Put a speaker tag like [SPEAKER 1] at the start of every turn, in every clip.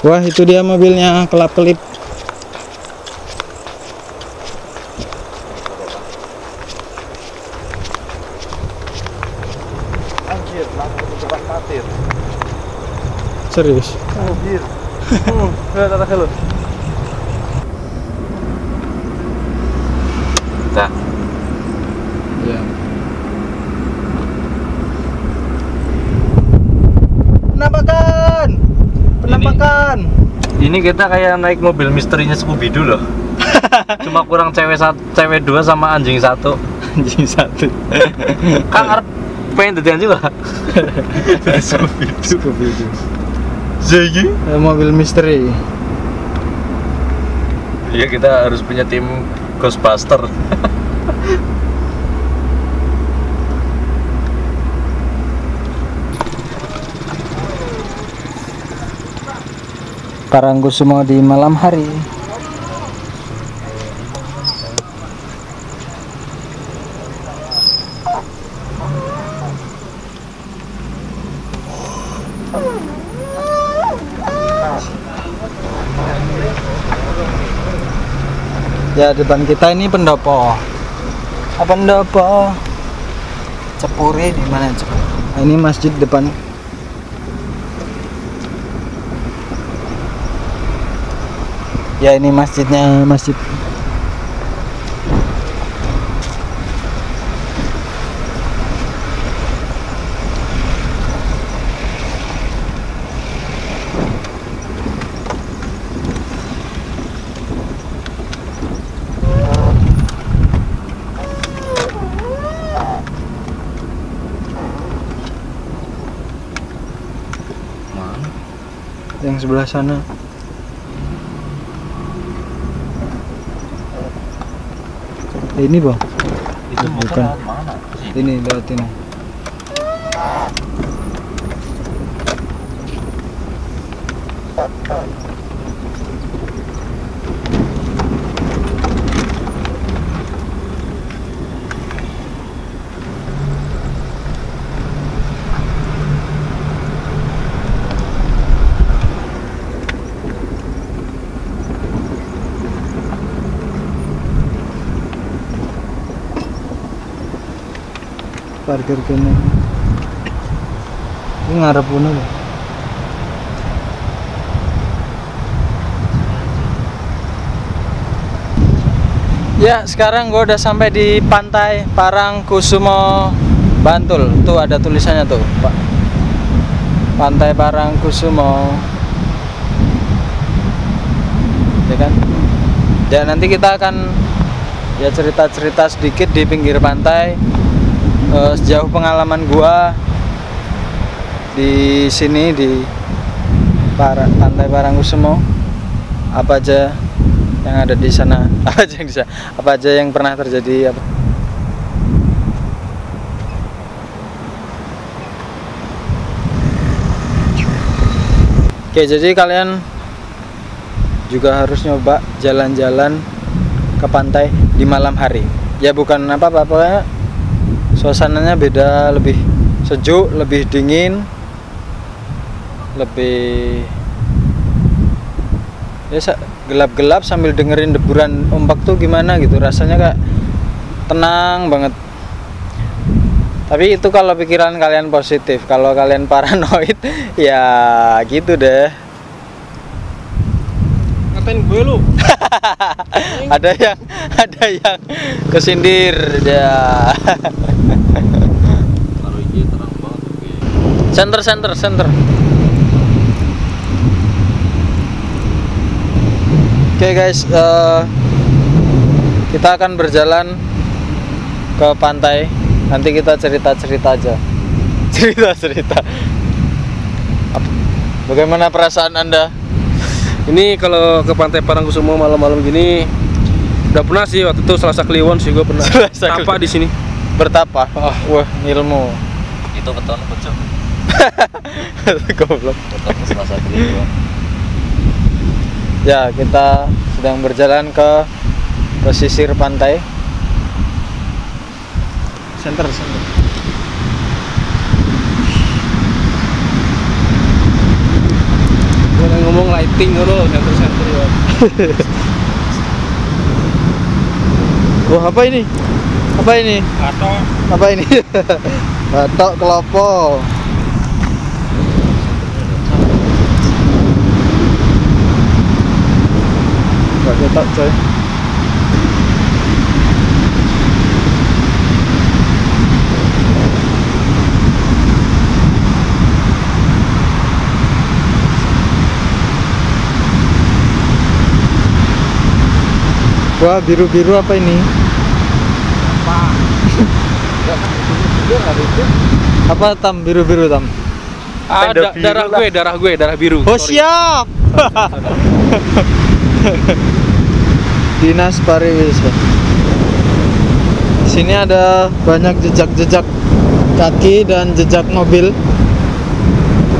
[SPEAKER 1] Wah, itu dia mobilnya kelap-kelip.
[SPEAKER 2] Anjir, langsung ke depan patir.
[SPEAKER 1] Serius?
[SPEAKER 2] Anjir. Lihat lu. Nah.
[SPEAKER 1] Ya. Penampakan.
[SPEAKER 2] Ini kita kayak naik mobil misterinya Scooby-Doo loh. Cuma kurang cewek 2 sama anjing 1.
[SPEAKER 1] Anjing 1.
[SPEAKER 2] Kang arep pengen dadi anjing lah.
[SPEAKER 1] Scooby-Doo.
[SPEAKER 2] Jadi
[SPEAKER 1] Mobil misteri.
[SPEAKER 2] iya, kita harus punya tim Ghostbuster.
[SPEAKER 1] Parangkusumo di malam hari. Ya, depan kita ini pendopo. Pendopo. Cepure di mana Cepure? Nah, ini masjid depan. Ya, ini masjidnya, masjid.
[SPEAKER 2] Mana?
[SPEAKER 1] Yang sebelah sana. Ini bang,
[SPEAKER 2] Itu
[SPEAKER 1] bukan.
[SPEAKER 2] mana sih?
[SPEAKER 1] Ini lewat ini. Parkir kene. Ini ngarep puno loh. Ya, sekarang gue udah sampai di pantai Parangkusumo, Bantul. Tuh ada tulisannya tuh, Pak. Pantai Parangkusumo. Ya kan? Ya, nanti kita akan ya cerita-cerita sedikit di pinggir pantai. Sejauh pengalaman gua di sini di pantai Parangkusumo, apa aja yang ada di sana, apa aja yang pernah terjadi, apa. Oke, jadi kalian juga harus nyoba jalan-jalan ke pantai di malam hari. Ya bukan apa-apa, suasananya beda, lebih sejuk, lebih dingin, lebih ya gelap-gelap sambil dengerin deburan ombak tuh gimana gitu, rasanya kayak tenang banget. Tapi itu kalau pikiran kalian positif. Kalau kalian paranoid ya gitu deh.
[SPEAKER 2] Ngapain gue lu?
[SPEAKER 1] ada yang kesindir ya.
[SPEAKER 2] Kalau ini terang banget.
[SPEAKER 1] Center. Oke guys, kita akan berjalan ke pantai. Nanti kita cerita aja. Cerita. Bagaimana perasaan Anda?
[SPEAKER 3] Ini kalau ke pantai Parangkusumo malam-malam gini udah pernah sih, waktu itu Selasa Kliwon sih gue pernah tapa di sini.
[SPEAKER 1] Bertapa. Wah, ilmu.
[SPEAKER 2] Itu beton pucuk.
[SPEAKER 1] Goblok.
[SPEAKER 2] Beton Selasa Kliwon.
[SPEAKER 1] Ya, kita sedang berjalan ke pesisir pantai. Center.
[SPEAKER 3] Gue ngomong lighting ngono center ya.
[SPEAKER 1] Wah, apa ini? Apa ini?
[SPEAKER 3] Atau
[SPEAKER 1] Apa ini? Batok kelopo. Gak ketok coy. Wah, biru-biru apa ini? Apa tam biru-biru tam?
[SPEAKER 3] ada darah biru.
[SPEAKER 1] Oh,
[SPEAKER 3] Sorry.
[SPEAKER 1] siap. Dinas Pariwisata. Sini ada banyak jejak-jejak kaki dan jejak mobil.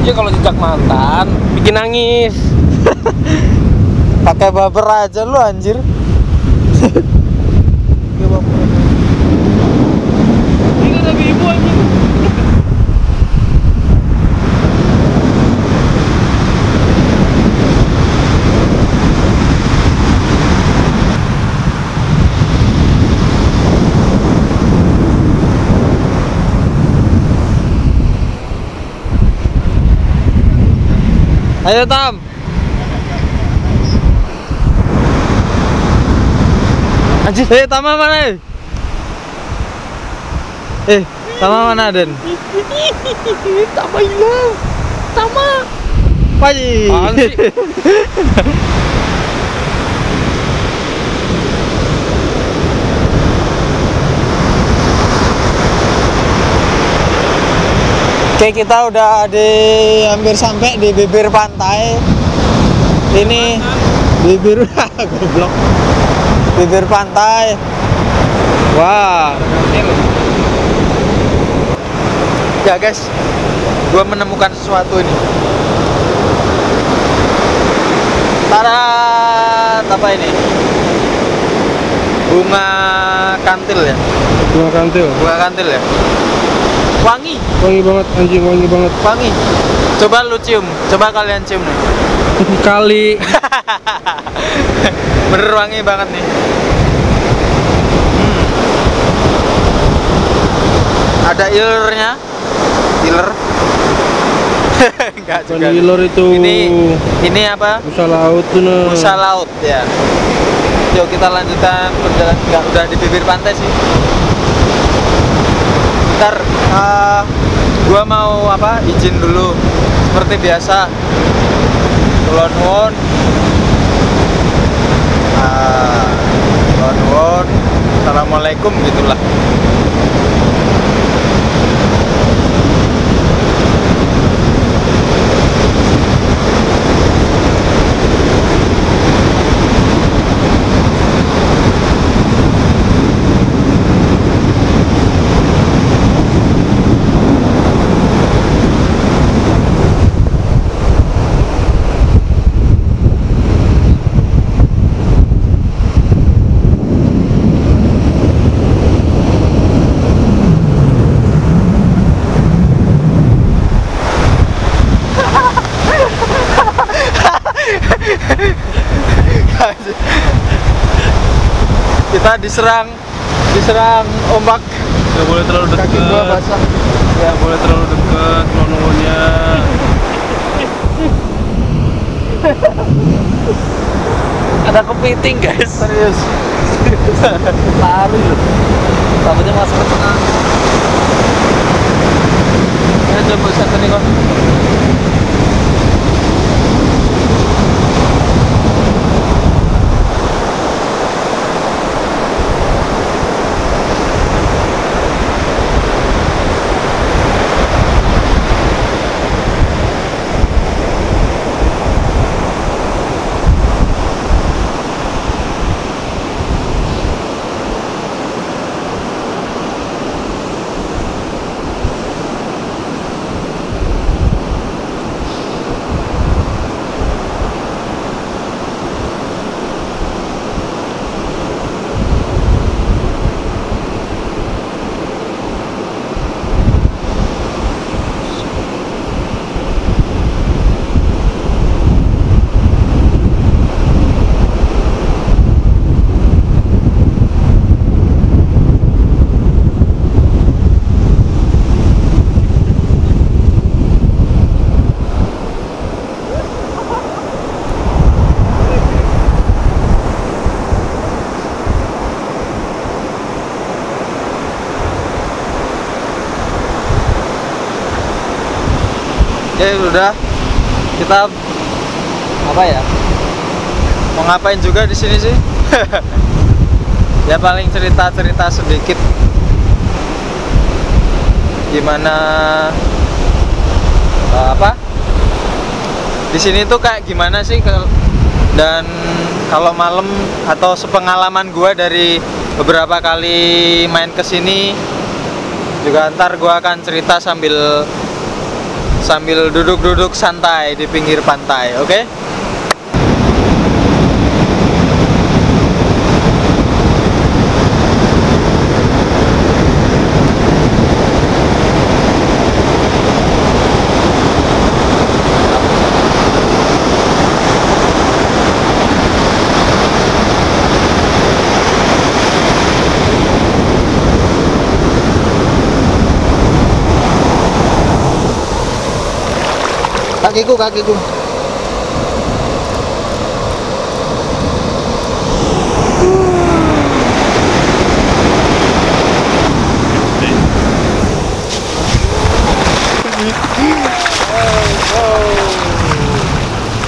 [SPEAKER 3] Ya kalau jejak mantan bikin nangis.
[SPEAKER 1] Pakai baper aja lu anjir.
[SPEAKER 3] Ini ada ibu anjing.
[SPEAKER 1] Ayo Tam. Anjir, Tama mana? Tama mana Den?
[SPEAKER 3] Tama hilang. Tama.
[SPEAKER 1] Pagi.
[SPEAKER 3] Apaan sih?
[SPEAKER 1] Oke, kita udah hampir sampai di bibir pantai. Ini bibir goblok. Bibir pantai. Wah. Ya guys, gua menemukan sesuatu ini. Tarat, apa ini? Bunga kantil ya?
[SPEAKER 3] Bunga kantil.
[SPEAKER 1] Bunga kantil ya? Wangi.
[SPEAKER 3] Wangi banget anjing, wangi banget.
[SPEAKER 1] Wangi. Coba lu cium, coba kalian cium nih.
[SPEAKER 3] Kali.
[SPEAKER 1] Bener wangi banget nih. Ada ilernya. Iler. Enggak juga.
[SPEAKER 3] Iler itu.
[SPEAKER 1] Ini apa?
[SPEAKER 3] Busa laut tuh.
[SPEAKER 1] Busa laut ya. Yuk kita lanjutkan perjalanan. Enggak, udah di bibir pantai sih. Ntar gua mau izin dulu seperti biasa. Kulon nuwun. Kulon nuwun. Assalamualaikum gitulah. Kita diserang ombak.
[SPEAKER 2] Gak boleh terlalu dekat.
[SPEAKER 1] Kaki gua basah.
[SPEAKER 2] Ya boleh terlalu dekat nononya.
[SPEAKER 3] Ada kepiting guys.
[SPEAKER 1] Serius.
[SPEAKER 3] Lari loh. Takutnya masuk ke tengah.
[SPEAKER 1] Ya coba satu nih kok. Oke, udah. Kita apa ya? Mau ngapain juga di sini sih? Ya paling cerita-cerita sedikit. Gimana apa? Di sini tuh kayak gimana sih dan kalau malam atau sepengalaman gua dari beberapa kali main ke sini juga ntar gua akan cerita sambil duduk-duduk santai di pinggir pantai, oke? Kakiku.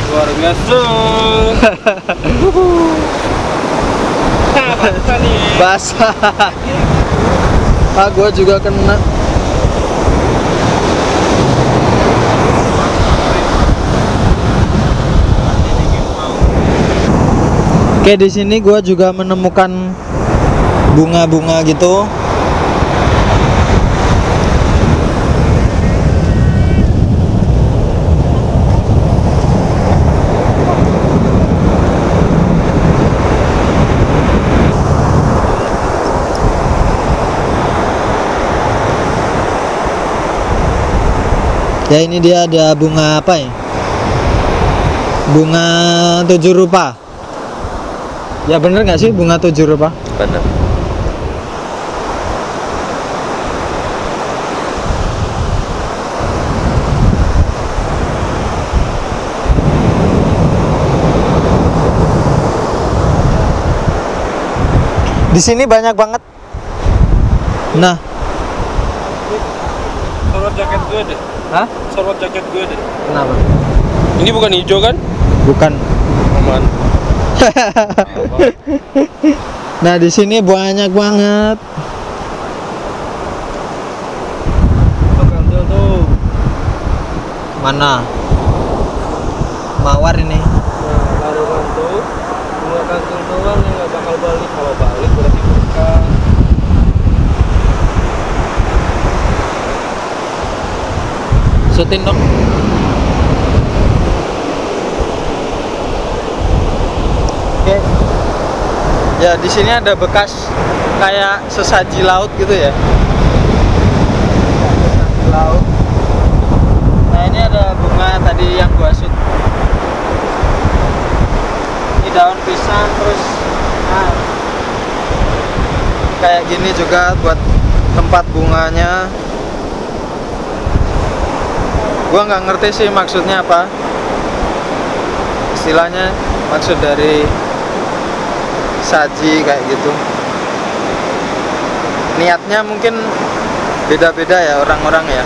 [SPEAKER 3] Luar biasa.
[SPEAKER 1] Basah. Gua juga kena. Oke, di sini gua juga menemukan bunga-bunga gitu. Ya ini dia ada bunga apa ya? Bunga 7 rupa. Ya bener nggak sih bunga 7 rupa?
[SPEAKER 2] Bener.
[SPEAKER 1] Di sini banyak banget. Nah,
[SPEAKER 3] Sorot jaket gue deh.
[SPEAKER 1] hah?
[SPEAKER 3] Sorot jaket gue deh.
[SPEAKER 1] Kenapa?
[SPEAKER 3] Ini bukan hijau kan?
[SPEAKER 1] Bukan.
[SPEAKER 3] Aman.
[SPEAKER 1] Nah, di sini banyak banget.
[SPEAKER 3] Tuh kantil tuh.
[SPEAKER 1] Mana? Mawar ini.
[SPEAKER 3] Nah, taruhan tuh. Bunga kantil doang yang nggak bakal balik. Kalau balik berarti berkah.
[SPEAKER 1] Sutin dong. Oke. Ya di sini ada bekas kayak sesaji laut gitu ya. Sesaji laut. Nah ini ada bunga tadi yang gua shoot. Ini daun pisang terus nah, kayak gini juga buat tempat bunganya. Gua nggak ngerti sih maksudnya apa. Istilahnya maksud dari saji kayak gitu. Niatnya mungkin beda-beda ya orang-orang ya.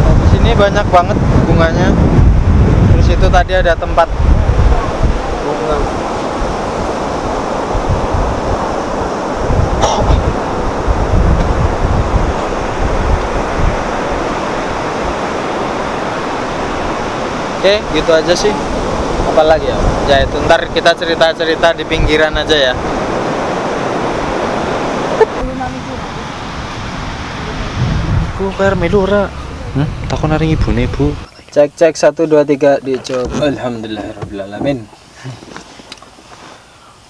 [SPEAKER 1] Nah, di sini banyak banget bunganya. Terus itu tadi ada tempat bunga. Oke, gitu aja sih. Apalagi ya? Ya itu ntar kita cerita-cerita di pinggiran aja ya.
[SPEAKER 2] Ku per melu ora. Takon naring ibune, Bu.
[SPEAKER 1] Cek 1 2 3 dicoba. Alhamdulillahirabbil alamin.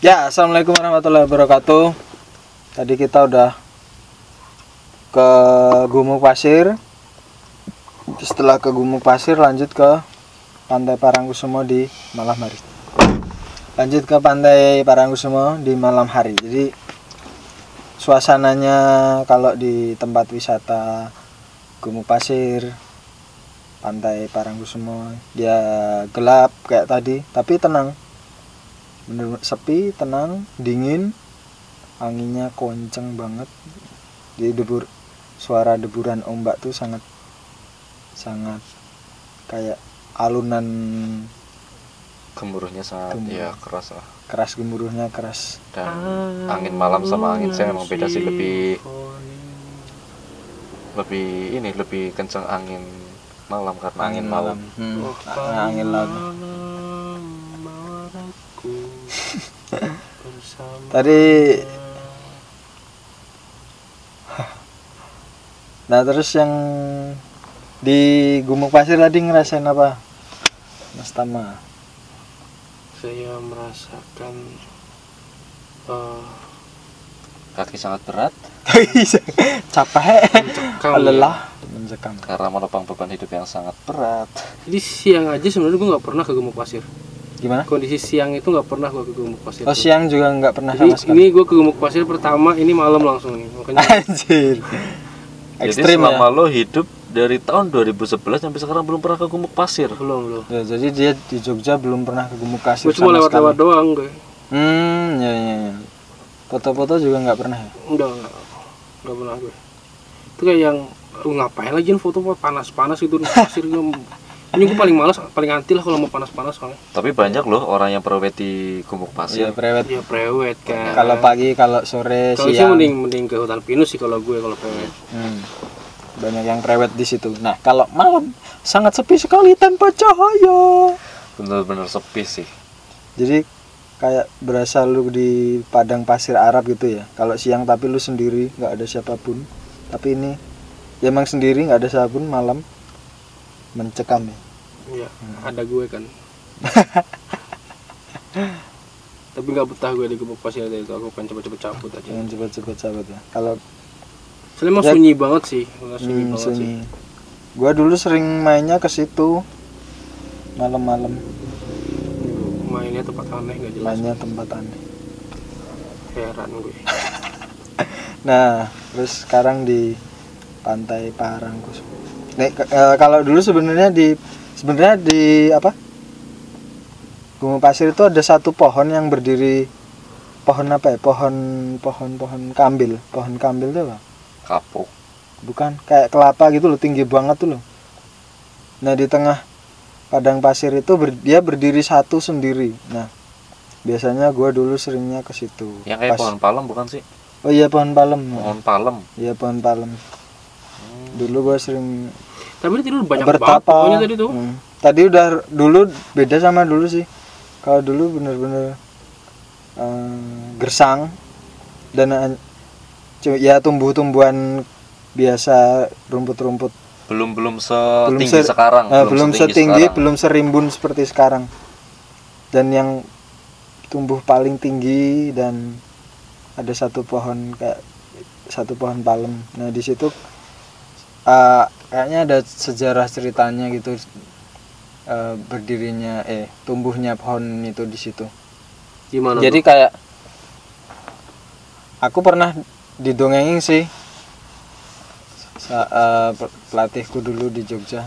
[SPEAKER 1] Ya, assalamualaikum warahmatullahi wabarakatuh. Tadi kita udah ke Gumuk Pasir. Setelah ke Gumuk Pasir lanjut ke Pantai Parangkusumo di malam hari. Lanjut ke Pantai Parangkusumo di malam hari. Jadi suasananya kalau di tempat wisata Gumuk Pasir, Pantai Parangkusumo, dia gelap kayak tadi, tapi tenang. Bener sepi, tenang, dingin. anginnya kenceng banget. Jadi suara deburan ombak tuh sangat kayak alunan
[SPEAKER 2] Gemuruhnya sangat ya keras lah.
[SPEAKER 1] keras, gemuruhnya keras.
[SPEAKER 2] Dan angin malam sama angin siang emang beda sih, lebih kenceng angin malam karena angin malam.
[SPEAKER 1] Angin laut. Tadi nah terus yang di Gumuk Pasir tadi ngerasain apa, Mas Tama?
[SPEAKER 3] Saya merasakan
[SPEAKER 2] Kaki sangat berat
[SPEAKER 1] Capek,
[SPEAKER 3] mencekam,
[SPEAKER 1] lelah, mencekam.
[SPEAKER 2] karena menopang beban hidup yang sangat berat.
[SPEAKER 3] Jadi siang aja sebenarnya gue nggak pernah ke Gumuk Pasir.
[SPEAKER 1] Gimana?
[SPEAKER 3] Kondisi siang itu nggak pernah gue ke Gumuk Pasir.
[SPEAKER 1] Oh, siang juga nggak pernah
[SPEAKER 3] Jadi
[SPEAKER 1] sama sekali.
[SPEAKER 3] ini gue ke Gumuk Pasir pertama, ini malam langsung nih. Makanya
[SPEAKER 1] Anjir.
[SPEAKER 2] Jadi
[SPEAKER 1] Ekstrim
[SPEAKER 2] selama
[SPEAKER 1] ya.
[SPEAKER 2] lo hidup dari tahun 2011 sampai sekarang belum pernah ke Gumuk Pasir.
[SPEAKER 3] belum.
[SPEAKER 1] Ya, jadi dia di Jogja belum pernah ke Gumuk Pasir
[SPEAKER 3] Gue cuma
[SPEAKER 1] sama
[SPEAKER 3] lewat-lewat
[SPEAKER 1] sekali.
[SPEAKER 3] doang gue.
[SPEAKER 1] Ya. Foto-foto juga nggak pernah ya?
[SPEAKER 3] Enggak pernah gue. Itu kayak yang lu ngapain lagi foto panas-panas gitu di pasir gue. Ini gue paling malas, paling anti lah kalau mau panas-panas soalnya.
[SPEAKER 2] Tapi banyak loh orang yang prewed di Gumuk
[SPEAKER 1] Iya,
[SPEAKER 2] Pasir.
[SPEAKER 1] prewed.
[SPEAKER 3] Ya prewed kan.
[SPEAKER 1] Kalau pagi, kalau sore,
[SPEAKER 3] Kalau sih
[SPEAKER 1] siang.
[SPEAKER 3] mending ke hutan pinus sih kalau gue kalau prewed.
[SPEAKER 1] Banyak yang prewed di situ. Nah, kalau malam sangat sepi sekali tanpa cahaya.
[SPEAKER 2] Bener-bener sepi sih.
[SPEAKER 1] Jadi kayak berasa lu di padang pasir Arab gitu ya. Kalau siang tapi lu sendiri, nggak ada siapapun. Tapi ini ya emang sendiri, nggak ada siapapun, malam mencekam ya.
[SPEAKER 3] Iya, ada gue kan. Tapi nggak betah gue di Gumuk Pasir itu. Aku pengen cepet-cepet cabut aja.
[SPEAKER 1] Jangan cepet-cepet cabut ya. Kalau
[SPEAKER 3] Soalnya emang
[SPEAKER 1] Ya.
[SPEAKER 3] sunyi banget sih, sunyi banget sih.
[SPEAKER 1] sunyi. Gua dulu sering mainnya ke situ malam-malam.
[SPEAKER 3] Mainnya tempat aneh nggak jelas.
[SPEAKER 1] Mainnya tempat aneh.
[SPEAKER 3] Heran gue.
[SPEAKER 1] Nah, terus sekarang di Pantai Parangkusumo. Nih, kalau dulu sebenarnya di apa? Gumuk Pasir itu ada satu pohon yang berdiri, pohon apa ya? Pohon kambil. Pohon kambil itu apa?
[SPEAKER 2] Kapuk.
[SPEAKER 1] Bukan, kayak kelapa gitu loh, tinggi banget tuh loh. Nah, di tengah padang pasir itu dia berdiri satu sendiri. Nah, biasanya gua dulu seringnya ke situ.
[SPEAKER 2] Yang kayak pohon palem bukan sih?
[SPEAKER 1] Oh iya, pohon palem.
[SPEAKER 2] Pohon palem.
[SPEAKER 1] Iya, pohon palem. Dulu gua sering
[SPEAKER 3] Tapi itu dulu banyak banget
[SPEAKER 1] bertapa.
[SPEAKER 3] pokoknya tadi tuh.
[SPEAKER 1] Tadi udah dulu beda sama dulu sih. Kalau dulu bener-bener gersang dan ya tumbuh-tumbuhan biasa, rumput-rumput.
[SPEAKER 2] Belum setinggi sekarang.
[SPEAKER 1] Belum setinggi, belum serimbun seperti sekarang. Dan yang tumbuh paling tinggi dan ada satu pohon palem. Nah, di situ kayaknya ada sejarah ceritanya gitu, tumbuhnya pohon itu di situ.
[SPEAKER 3] Gimana?
[SPEAKER 1] Jadi kayak aku pernah didongengin sih, pelatihku dulu di Jogja.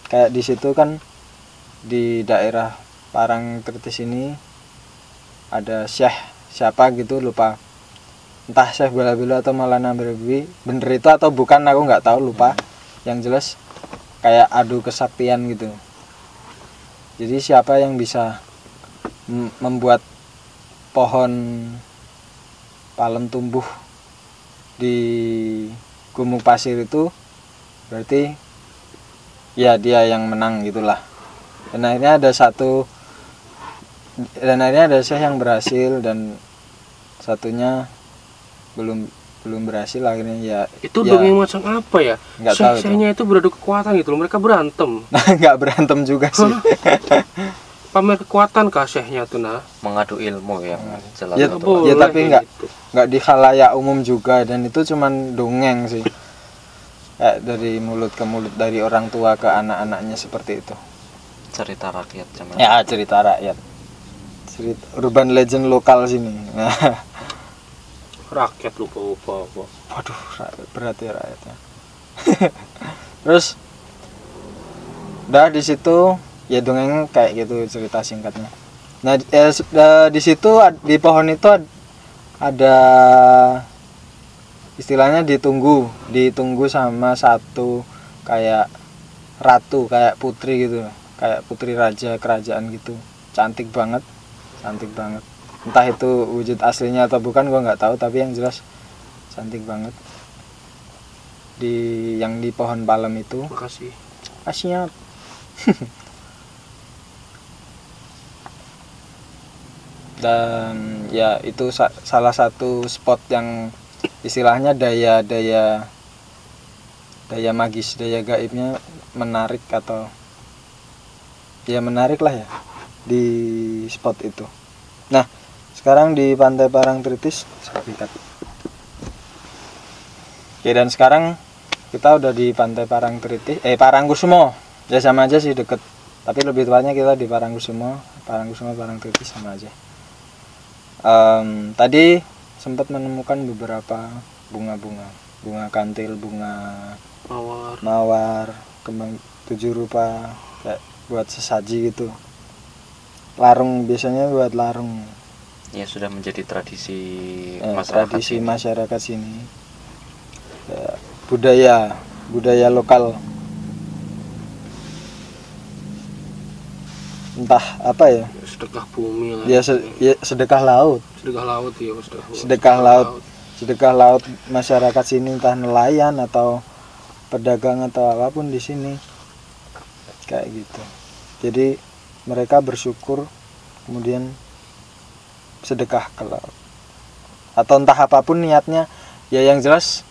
[SPEAKER 1] Kayak di situ kan di daerah Parangtritis ini ada Syekh siapa gitu, lupa. Entah Syekh Bela-Bela atau Maulana Berbi, bener itu atau bukan aku nggak tahu, lupa. Yang jelas kayak adu kesaktian gitu. Jadi siapa yang bisa membuat pohon palem tumbuh di Gumuk Pasir itu, berarti ya dia yang menang gitulah. Dan akhirnya ada Syekh yang berhasil dan satunya belum berhasil akhirnya ya.
[SPEAKER 3] Itu
[SPEAKER 1] ya,
[SPEAKER 3] dongeng macam apa ya?
[SPEAKER 1] Nggak tahu itu.
[SPEAKER 3] Syekh-syekhnya itu beradu kekuatan gitu loh. Mereka berantem.
[SPEAKER 1] nggak berantem juga sih.
[SPEAKER 3] Pamer kekuatan kah Syekhnya tuh nah?
[SPEAKER 2] Mengadu ilmu yang jelas.
[SPEAKER 1] Ya,
[SPEAKER 2] itu.
[SPEAKER 1] ya tapi
[SPEAKER 3] kayak gitu.
[SPEAKER 1] nggak di khalayak umum juga, dan itu cuman dongeng sih. Kayak dari mulut ke mulut, dari orang tua ke anak-anaknya seperti itu.
[SPEAKER 2] Cerita rakyat zaman.
[SPEAKER 1] Ya, cerita rakyat. Cerita urban legend lokal sini.
[SPEAKER 3] Rakyat lupa.
[SPEAKER 1] Waduh, berat ya rakyatnya. Terus udah di situ ya dongeng kayak gitu cerita singkatnya. Nah, di situ di pohon itu ada istilahnya ditunggu sama satu kayak ratu, kayak putri gitu, kayak putri raja kerajaan gitu, cantik banget. Entah itu wujud aslinya atau bukan gue nggak tahu, tapi yang jelas cantik banget yang di pohon palem itu.
[SPEAKER 3] Makasih.
[SPEAKER 1] Siap. Dan ya itu salah satu spot yang istilahnya daya magis, daya gaibnya menarik, atau ya menarik lah ya di spot itu. Nah, sekarang di Pantai Parangtritis. Oke, dan sekarang kita udah di Pantai Parangtritis, Parangkusumo. Ya sama aja sih, deket. Tapi lebih tepatnya kita di Parangkusumo, Parangtritis sama aja. Tadi sempat menemukan beberapa bunga kantil, bunga mawar, kembang 7 rupa, kayak buat sesaji gitu. Larung, biasanya buat larung.
[SPEAKER 2] Ya sudah menjadi tradisi
[SPEAKER 1] masyarakat sini. Ya, budaya lokal. Entah apa ya.
[SPEAKER 3] Sedekah bumi lah.
[SPEAKER 1] Ya, sedekah laut. Sedekah laut masyarakat sini, entah nelayan atau pedagang atau apapun di sini. Kayak gitu. Jadi mereka bersyukur, kemudian sedekah ke laut. Atau entah apapun niatnya, ya yang jelas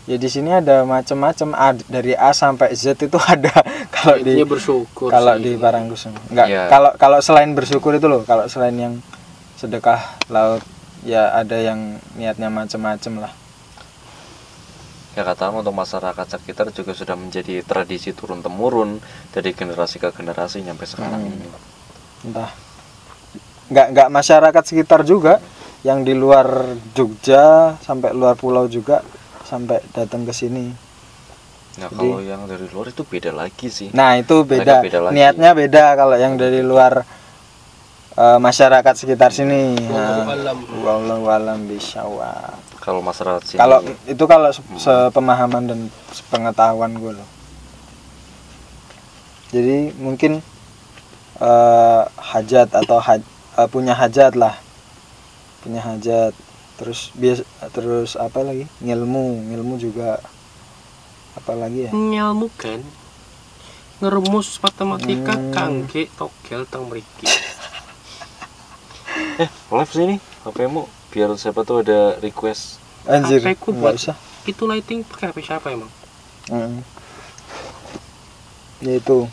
[SPEAKER 1] ya di sini ada macam-macam, dari A sampai Z itu ada. Kalau di
[SPEAKER 3] bersyukur,
[SPEAKER 1] kalau di Parangkusumo enggak ya. Kalau selain bersyukur itu loh, kalau selain yang sedekah laut ya ada yang niatnya macam-macam lah.
[SPEAKER 2] Ya katakan untuk masyarakat sekitar juga sudah menjadi tradisi turun temurun dari generasi ke generasi sampai sekarang ini.
[SPEAKER 1] Entah nggak masyarakat sekitar juga, yang di luar Jogja sampai luar pulau juga sampai datang ke sini.
[SPEAKER 2] Nah, kalau yang dari luar itu beda lagi sih.
[SPEAKER 1] Nah, itu beda niatnya beda kalau yang dari luar masyarakat sekitar sini. Wallahu alam bisawab.
[SPEAKER 2] Kalau masyarakat sini,
[SPEAKER 1] kalau sepemahaman dan sepengetahuan gue loh. Jadi mungkin hajat atau punya hajat lah, terus apa lagi, ngilmu juga, apa lagi ya,
[SPEAKER 3] ngilmu kan ngerumus matematika kangge togel teng mriki.
[SPEAKER 2] Live sini HP-mu biar siapa tuh ada request.
[SPEAKER 1] Anjir,
[SPEAKER 3] HP-ku buat
[SPEAKER 1] usah.
[SPEAKER 3] Itu lighting pakai HP siapa emang?
[SPEAKER 1] Ya itu.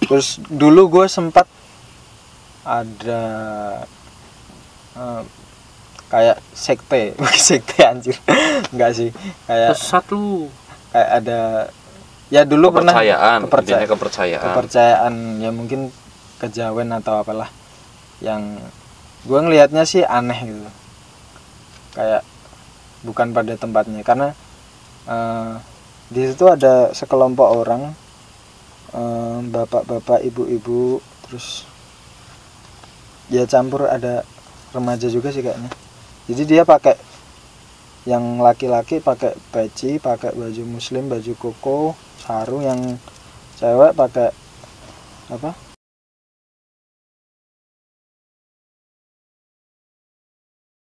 [SPEAKER 1] Terus dulu gue sempat ada kayak sekte anjir. Enggak sih, kayak
[SPEAKER 3] sesat lu.
[SPEAKER 1] Kayak ada ya dulu kepercayaan ya, mungkin kejawen atau apalah, yang gue ngelihatnya sih aneh gitu, kayak bukan pada tempatnya, karena di situ ada sekelompok orang, bapak-bapak, ibu-ibu, terus ya campur ada remaja juga sih kayaknya. Jadi dia pakai, yang laki-laki pakai peci, pakai baju muslim, baju koko, sarung, yang cewek pakai apa,